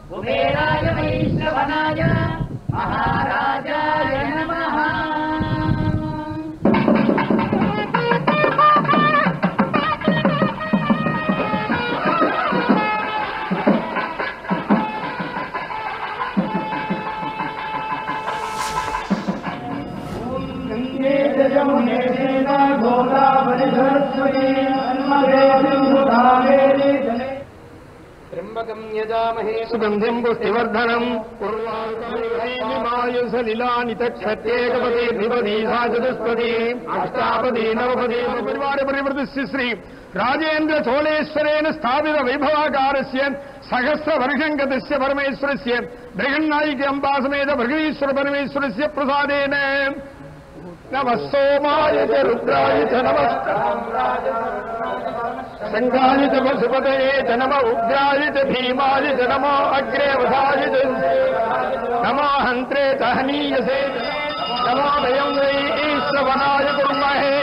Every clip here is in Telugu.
कुबेराय वैश्रवणाय महाराजाय नमः। त्र्यंबकं यजामहे सुगंधिं पुष्टिवर्धनम् उर्वारुकमिमायुषलिलानि तक्षत्येकपदे द्विपदी चतुष्पदी अष्टापदी नवपदी परिवार परिवृतस्य श्री राजेन्द्र चोलेश्वरेण स्थापित वैभवाकारस्य सहस्रवर्षं गतस्य परमेश्वरस्य बृहन्नायिकी अम्बासमेत भृगवीश्वर परमेश्वरस्य प्रसादेन नमः सोमाय च रुद्राय च नमः शंखाय च पशुपतये च नमः उग्राय च भीमाय च नमो अग्रे वधाय च नमो हन्त्रे च हनीयसे नमो वयं वै ईश्वरवनाय कुर्महे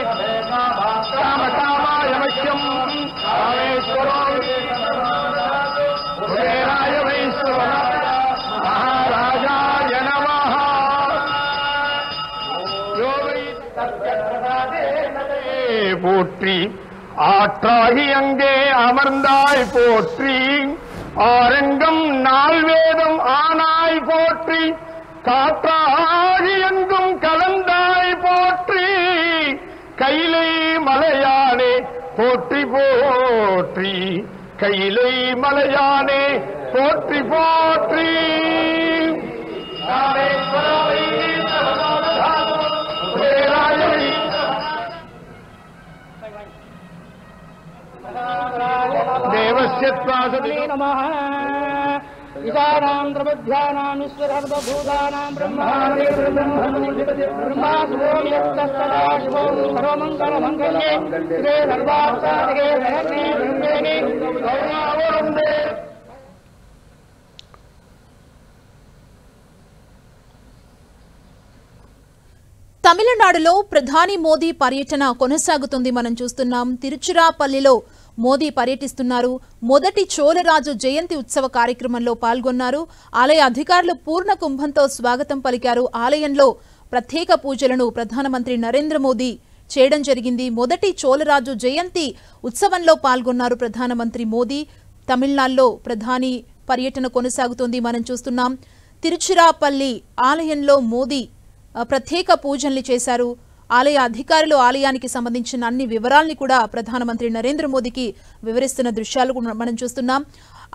कामकामाय मह्यं कामेश्वरो कुबेराय वैश्वरवनाय महाराजाय नमः। போற்றி ஆற்றாகி அங்கே அமர்ந்தாய் போற்றி ஆரங்கம் நால்வேதம் ஆனாய் போற்றி காற்றாகி எங்கும் கலந்தாய் போற்றி கைலை மலையானே போற்றி போற்றி கைலை மலையானே போற்றி போற்றி देवस्य त्वासति नमः ईशानां द्रवध्यानां ईश्वरर्वभूतानां ब्रह्माण्डे ब्रह्मास्मोयत्तदा शिवं सर्वमङ्गलमङ्गल्ये श्री सर्वार्थसाधके शरण्ये ब्रह्मणे गौरावरुन्दे। తమిళనాడులో ప్రధాని మోదీ పర్యటన కొనసాగుతుంది. మనం చూస్తున్నాం తిరుచిరాపల్లిలో మోదీ పర్యటిస్తున్నారు. మొదటి చోళరాజు జయంతి ఉత్సవ కార్యక్రమంలో పాల్గొన్నారు. ఆలయ అధికారులు పూర్ణ కుంభంతో స్వాగతం పలికారు. ఆలయంలో ప్రత్యేక పూజలను ప్రధానమంత్రి నరేంద్ర మోదీ చేయడం జరిగింది. మొదటి చోళరాజు జయంతి ఉత్సవంలో పాల్గొన్నారు ప్రధానమంత్రి మోదీ. తమిళనాడులో ప్రధాని పర్యటన కొనసాగుతోంది. మనం చూస్తున్నాం తిరుచిరాపల్లి ఆలయంలో మోదీ ప్రత్యేక పూజలు చేశారు. ఆలయ అధికారులు ఆలయానికి సంబంధించిన అన్ని వివరాల్ని కూడా ప్రధానమంత్రి నరేంద్ర మోదీకి వివరిస్తున్న దృశ్యాలు మనం చూస్తున్నాం.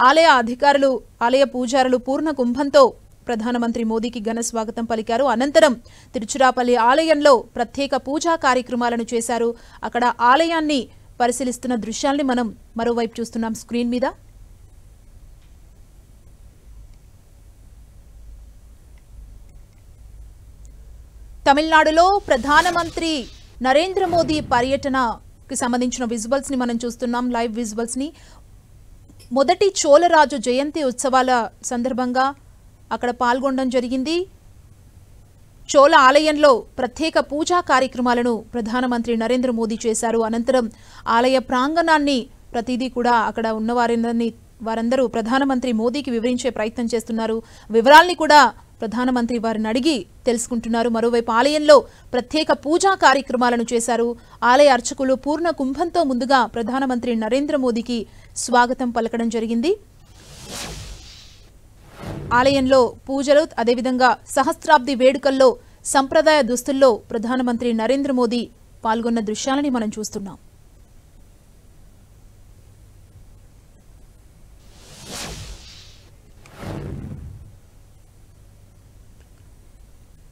ఆలయ అధికారులు ఆలయ పూజారులు పూర్ణ కుంభంతో ప్రధానమంత్రి మోదీకి ఘన స్వాగతం పలికారు. అనంతరం తిరుచిరాపల్లి ఆలయంలో ప్రత్యేక పూజా కార్యక్రమాలను చేశారు. అక్కడ ఆలయాన్ని పరిశీలిస్తున్న దృశ్యాల్ని మనం మరోవైపు చూస్తున్నాం స్క్రీన్ మీద. తమిళనాడులో ప్రధానమంత్రి నరేంద్ర మోదీ పర్యటనకి సంబంధించిన విజువల్స్ ని మనం చూస్తున్నాం, లైవ్ విజువల్స్ ని. మొదటి చోళరాజు జయంతి ఉత్సవాల సందర్భంగా అక్కడ పాల్గొనడం జరిగింది. చోళ ఆలయంలో ప్రత్యేక పూజా కార్యక్రమాలను ప్రధానమంత్రి నరేంద్ర మోదీ చేశారు. అనంతరం ఆలయ ప్రాంగణాన్ని ప్రతిదీ కూడా అక్కడ ఉన్న వారందరూ ప్రధానమంత్రి మోదీకి వివరించే ప్రయత్నం చేస్తున్నారు. వివరాల్ని కూడా ప్రధానమంత్రి వారిని అడిగి తెలుసుకుంటున్నారు. మరోవైపు ఆలయంలో ప్రత్యేక పూజా కార్యక్రమాలను చేశారు. ఆలయ అర్చకులు పూర్ణ కుంభంతో ముందుగా ప్రధానమంత్రి నరేంద్ర మోదీకి స్వాగతం పలకడం జరిగింది. ఆలయంలో పూజలు, అదేవిధంగా సహస్రాబ్ది వేడుకల్లో సంప్రదాయ దుస్తుల్లో ప్రధానమంత్రి నరేంద్ర మోదీ పాల్గొన్న దృశ్యాలని మనం చూస్తున్నాం.